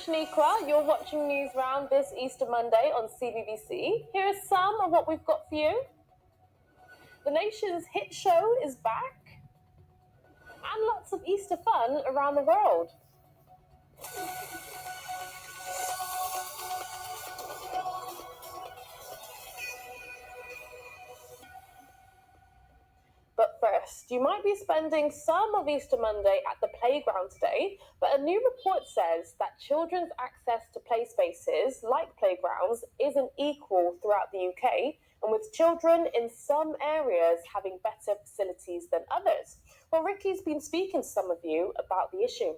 Shaniqua. You're watching News Round this Easter Monday on CBBC. Here are some of what we've got for you. The nation's hit show is back, and lots of Easter fun around the world. But first, you might be spending some of Easter Monday at the playground today, but a new report says that children's access to play spaces like playgrounds isn't equal throughout the UK, and with children in some areas having better facilities than others. Well, Ricky's been speaking to some of you about the issue.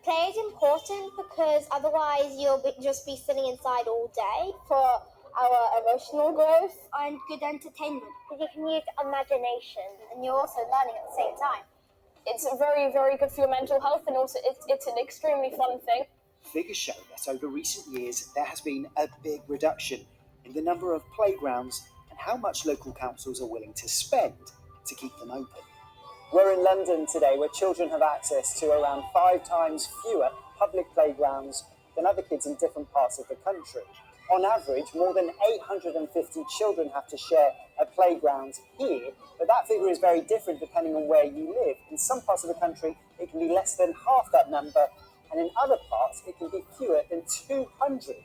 Play is important because otherwise you'll just be sitting inside all day for our emotional growth and good entertainment. You can use imagination and you're also learning at the same time. It's very, very good for your mental health, and also it's an extremely fun thing. Figures show that over recent years there has been a big reduction in the number of playgrounds and how much local councils are willing to spend to keep them open. We're in London today, where children have access to around 5 times fewer public playgrounds than other kids in different parts of the country. On average, more than 850 children have to share a playground here, but that figure is very different depending on where you live. In some parts of the country, it can be less than half that number, and in other parts, it can be fewer than 200.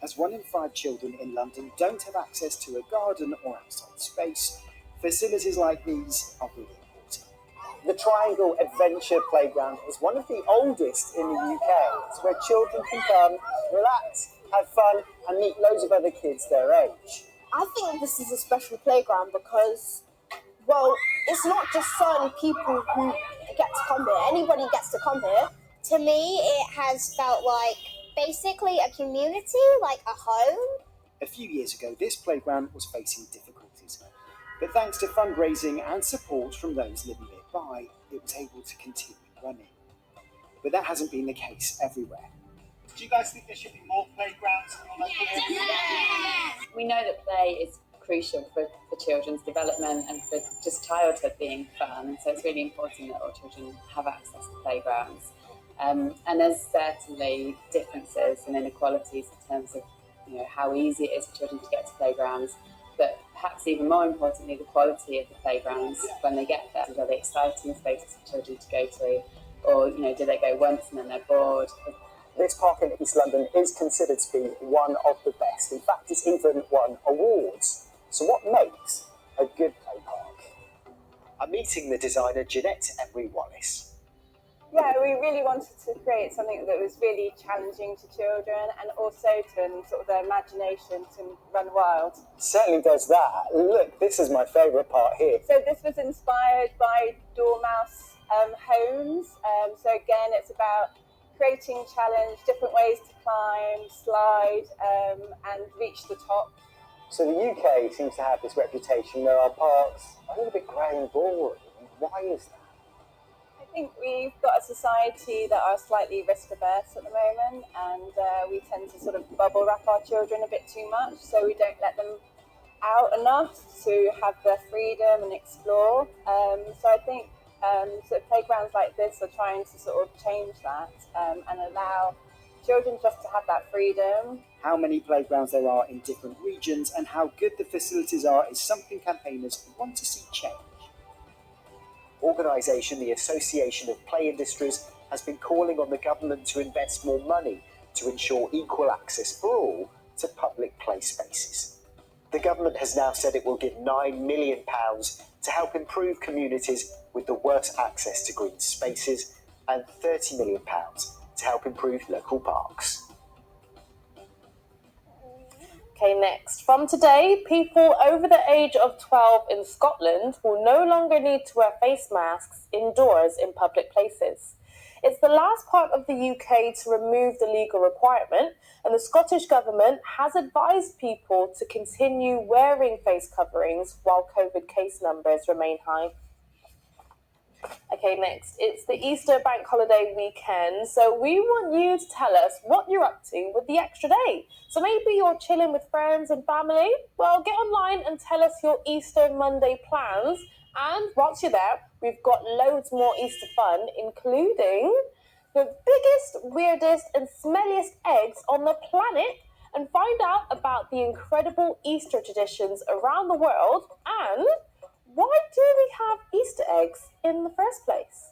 As 1 in 5 children in London don't have access to a garden or outside space, facilities like these are really important. The Triangle Adventure Playground is one of the oldest in the UK. It's where children can come, relax, have fun, and meet loads of other kids their age. I think this is a special playground because, well, it's not just certain people who get to come here. Anybody gets to come here. To me, it has felt like basically a community, like a home. A few years ago, this playground was facing difficulties, but thanks to fundraising and support from those living nearby, it was able to continue running. But that hasn't been the case everywhere. Do you guys think there should be more playgrounds in your local area? We know that play is crucial for children's development and for just childhood being fun, and so it's really important that all children have access to playgrounds. And there's certainly differences and inequalities in terms of how easy it is for children to get to playgrounds, but perhaps even more importantly, the quality of the playgrounds when they get there. Are they exciting spaces for children to go to, or do they go once and then they're bored? This park in East London is considered to be one of the best. In fact, it's even won awards. So what makes a good play park? I'm meeting the designer Jeanette Emery-Wallace. Yeah, we really wanted to create something that was really challenging to children and also to sort of their imagination to run wild. Certainly does that. Look, this is my favourite part here. So this was inspired by Dormouse homes. So again, it's about creating challenge, different ways to climb, slide, and reach the top. So the UK seems to have this reputation where our parks are a little bit grey and boring. Why is that? I think we've got a society that are slightly risk averse at the moment, and we tend to sort of bubble wrap our children a bit too much, so we don't let them out enough to have their freedom and explore. So I think sort of playgrounds like this are trying to sort of change that and allow children just to have that freedom. How many playgrounds there are in different regions and how good the facilities are is something campaigners want to see change. Organisation, the Association of Play Industries, has been calling on the government to invest more money to ensure equal access for all to public play spaces. The government has now said it will give £9 million to help improve communities with the worst access to green spaces and £30 million to help improve local parks. Okay, next. From today, people over the age of 12 in Scotland will no longer need to wear face masks indoors in public places. It's the last part of the UK to remove the legal requirement, and the Scottish Government has advised people to continue wearing face coverings while COVID case numbers remain high. Okay, next. It's the Easter bank holiday weekend, so we want you to tell us what you're up to with the extra day. So maybe you're chilling with friends and family. Well, get online and tell us your Easter Monday plans. And whilst you're there, we've got loads more Easter fun, including the biggest, weirdest, and smelliest eggs on the planet and find out about the incredible Easter traditions around the world and why do we have Easter eggs in the first place?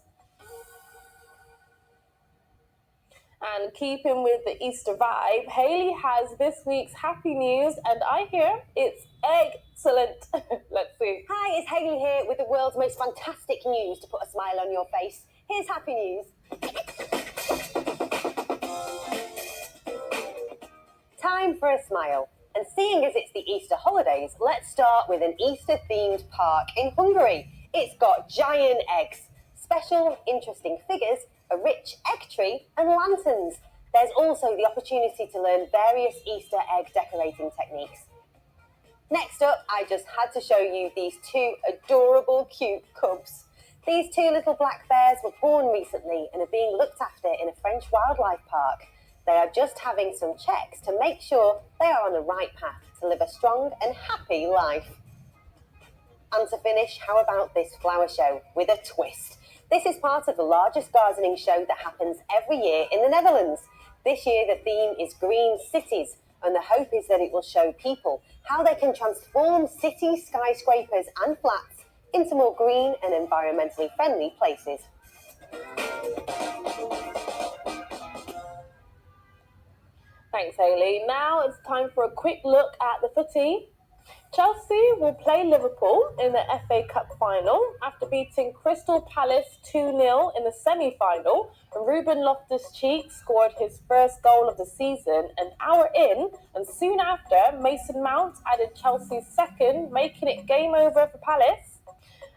And keeping with the Easter vibe, Hayley has this week's happy news, and I hear it's excellent. Let's see. Hi, it's Hayley here with the world's most fantastic news to put a smile on your face. Here's happy news. Time for a smile. And seeing as it's the Easter holidays, let's start with an Easter-themed park in Hungary. It's got giant eggs, special, interesting figures, a rich egg tree, and lanterns. There's also the opportunity to learn various Easter egg decorating techniques. Next up, I just had to show you these two adorable, cute cubs. These two little black bears were born recently and are being looked after in a French wildlife park. They are just having some checks to make sure they are on the right path to live a strong and happy life. And to finish, how about this flower show with a twist? This is part of the largest gardening show that happens every year in the Netherlands. This year the theme is Green Cities, and the hope is that it will show people how they can transform city skyscrapers and flats into more green and environmentally friendly places. Thanks, Hayley. Now it's time for a quick look at the footy. Chelsea will play Liverpool in the FA Cup final after beating Crystal Palace 2-0 in the semi-final. And Ruben Loftus-Cheek scored his first goal of the season an hour in, and soon after, Mason Mount added Chelsea's second, making it game over for Palace.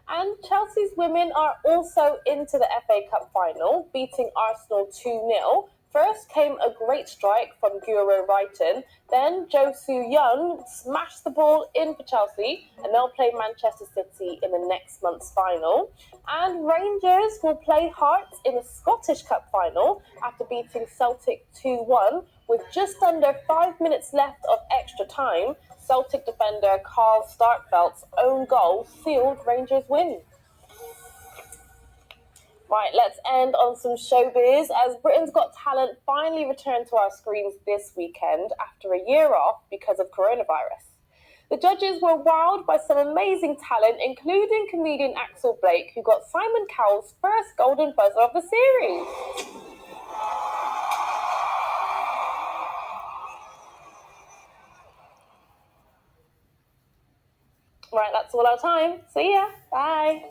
And Chelsea's women are also into the FA Cup final, beating Arsenal 2-0. First came a great strike from Guro Reiten, then Jo Soo-young smashed the ball in for Chelsea, and they'll play Manchester City in the next month's final. And Rangers will play Hearts in the Scottish Cup final after beating Celtic 2-1. With just under 5 minutes left of extra time, Celtic defender Carl Starkfelt's own goal sealed Rangers' win. Right, let's end on some showbiz as Britain's Got Talent finally returned to our screens this weekend after a year off because of coronavirus. The judges were wowed by some amazing talent, including comedian Axel Blake, who got Simon Cowell's first Golden Buzzer of the series. Right, that's all our time. See ya. Bye.